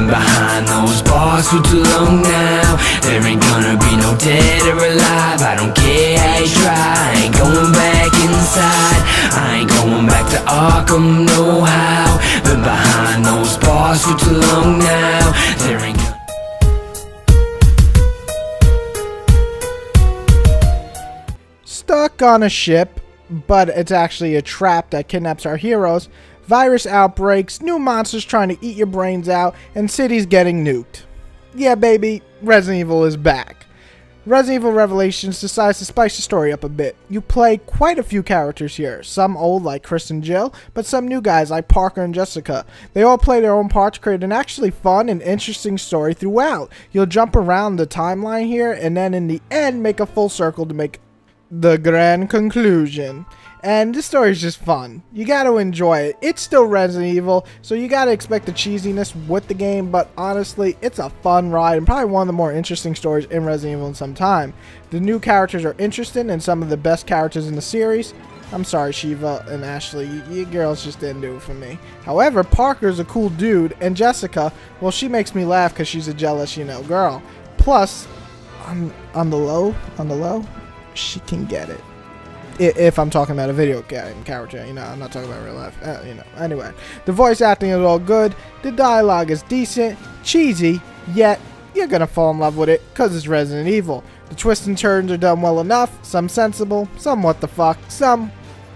been behind those bars for too long now. There ain't gonna be no dead or alive. I don't care how you try, I ain't going back inside. I ain't going back to Arkham, no how. Been behind those bars for too long now. There ain't Stuck on a ship, but it's actually a trap that kidnaps our heroes. Virus outbreaks, new monsters trying to eat your brains out, and cities getting nuked. Yeah, baby, Resident Evil is back. Resident Evil Revelations decides to spice the story up a bit. You play quite a few characters here, some old like Chris and Jill, but some new guys like Parker and Jessica. They all play their own parts, create an actually fun and interesting story throughout. You'll jump around the timeline here, and then in the end make a full circle to make the grand conclusion. And this story is just fun. You gotta enjoy it. It's still Resident Evil, so you gotta expect the cheesiness with the game, but honestly, it's a fun ride and probably one of the more interesting stories in Resident Evil in some time. The new characters are interesting and some of the best characters in the series. I'm sorry, Shiva and Ashley, you girls just didn't do it for me. However, Parker's a cool dude, and Jessica, well, she makes me laugh because she's a jealous, girl. Plus, on the low, she can get it. If I'm talking about a video game character, I'm not talking about real life, Anyway, the voice acting is all good, the dialogue is decent, cheesy, yet you're gonna fall in love with it because it's Resident Evil. The twists and turns are done well enough, some sensible, some what the fuck, some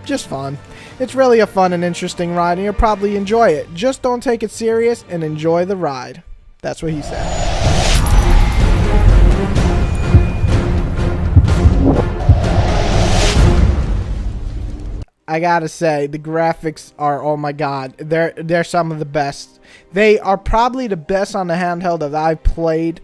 just fun. It's really a fun and interesting ride, and you'll probably enjoy it. Just don't take it serious and enjoy the ride. That's what he said. I gotta say, the graphics are, oh my god, they're some of the best. They are probably the best on the handheld that I've played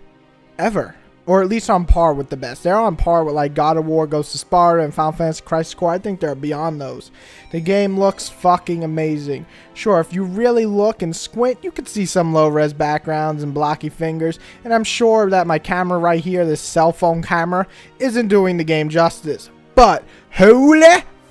ever, or at least on par with the best. They're on par with like God of War, Ghost of Sparta, and Final Fantasy Crisis Core. I think they're beyond those. The game looks fucking amazing. Sure, if you really look and squint, you can see some low-res backgrounds and blocky fingers, and I'm sure that my camera right here, this cell phone camera, isn't doing the game justice. But holy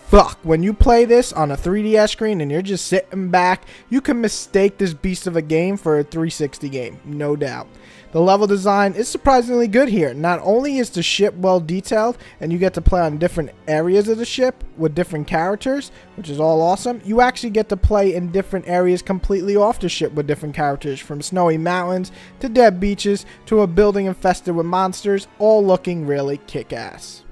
fuck, when you play this on a 3DS screen and you're just sitting back, you can mistake this beast of a game for a 360 game, no doubt. The level design is surprisingly good here. Not only is the ship well detailed and you get to play on different areas of the ship with different characters, which is all awesome, you actually get to play in different areas completely off the ship with different characters, from snowy mountains to dead beaches to a building infested with monsters, all looking really kick-ass.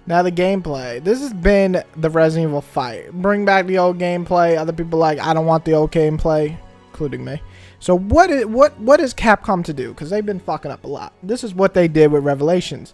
Now the gameplay. This has been the Resident Evil fight. Bring back the old gameplay. Other people like, I don't want the old gameplay, including me. So what is Capcom to do? Because they've been fucking up a lot. This is what they did with Revelations.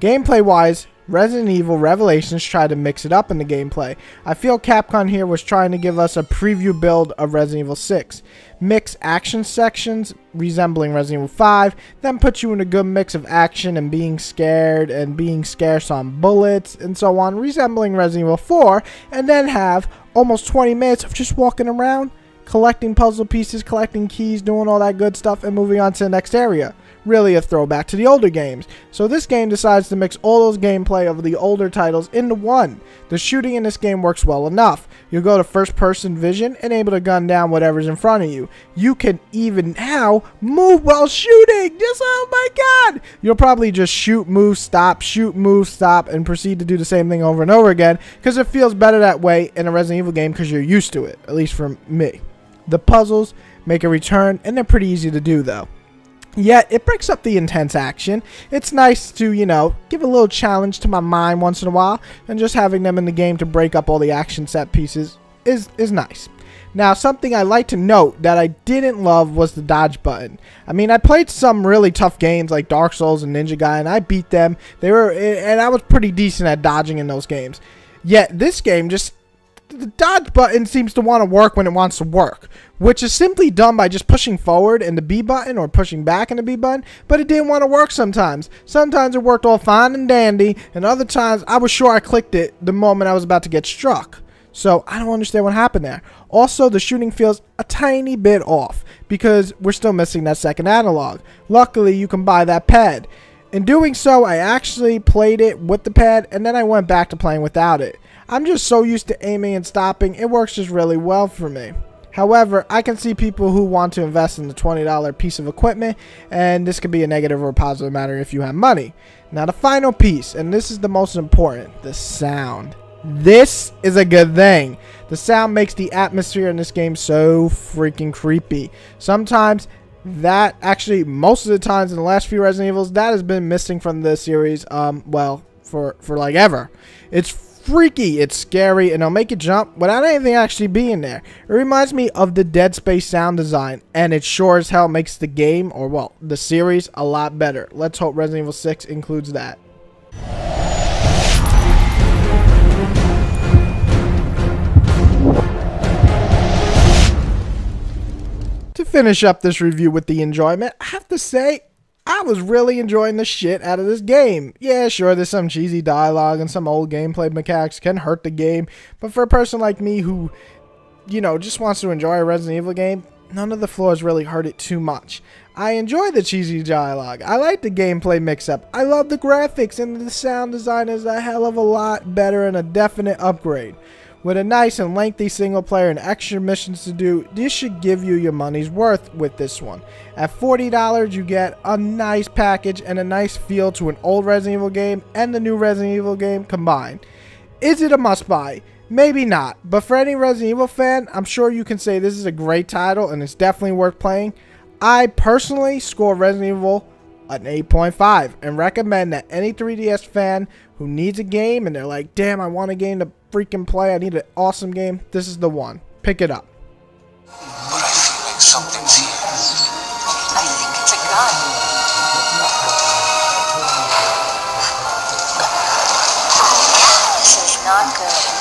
Gameplay wise, Resident Evil Revelations tried to mix it up in the gameplay. I feel Capcom here was trying to give us a preview build of Resident Evil 6. Mix action sections resembling Resident Evil 5, then put you in a good mix of action and being scared and being scarce on bullets and so on, resembling Resident Evil 4, and then have almost 20 minutes of just walking around, collecting puzzle pieces, collecting keys, doing all that good stuff, and moving on to the next area. Really a throwback to the older games. So this game decides to mix all those gameplay of the older titles into one. The shooting in this game works well enough. You'll go to first person vision and able to gun down whatever's in front of you. You can even now move while shooting. Just, oh my god. You'll probably just shoot, move, stop, and proceed to do the same thing over and over again, because it feels better that way in a Resident Evil game because you're used to it, at least for me. The puzzles make a return, and they're pretty easy to do though. Yet, it breaks up the intense action. It's nice to, give a little challenge to my mind once in a while, and just having them in the game to break up all the action set pieces is nice. Now, something I like to note that I didn't love was the dodge button. I mean, I played some really tough games like Dark Souls and Ninja Gaiden, and I beat them. And I was pretty decent at dodging in those games. Yet, this game the dodge button seems to want to work when it wants to work, which is simply done by just pushing forward and the B button or pushing back and the B button, but it didn't want to work sometimes. Sometimes it worked all fine and dandy, and other times I was sure I clicked it the moment I was about to get struck. So I don't understand what happened there. Also, the shooting feels a tiny bit off because we're still missing that second analog. Luckily, you can buy that pad. In doing so, I actually played it with the pad, and then I went back to playing without it. I'm just so used to aiming and stopping, it works just really well for me. However, I can see people who want to invest in the $20 piece of equipment, and this could be a negative or a positive matter if you have money. Now the final piece, and this is the most important, the sound. This is a good thing. The sound makes the atmosphere in this game so freaking creepy. Sometimes that, actually most of the times in the last few Resident Evils, that has been missing from the series, well, for like ever. It's freaky, it's scary, and it'll make you jump without anything actually being there. It reminds me of the Dead Space sound design, and it sure as hell makes the game, or well, the series, a lot better. Let's hope Resident Evil 6 includes that. To finish up this review with the enjoyment, I have to say, I was really enjoying the shit out of this game. Yeah, sure, there's some cheesy dialogue and some old gameplay mechanics can hurt the game, but for a person like me who, you know, just wants to enjoy a Resident Evil game, none of the flaws really hurt it too much. I enjoy the cheesy dialogue. I like the gameplay mix-up. I love the graphics, and the sound design is a hell of a lot better and a definite upgrade. With a nice and lengthy single player and extra missions to do, this should give you your money's worth with this one. At $40, you get a nice package and a nice feel to an old Resident Evil game and the new Resident Evil game combined. Is it a must-buy? Maybe not, but for any Resident Evil fan, I'm sure you can say this is a great title and it's definitely worth playing. I personally score Resident Evil an 8.5 and recommend that any 3DS fan who needs a game and they're like, damn, I want a game to freaking play, I need an awesome game, this is the one. Pick it up. But I feel like something's here. I think it's a gun. This is not good.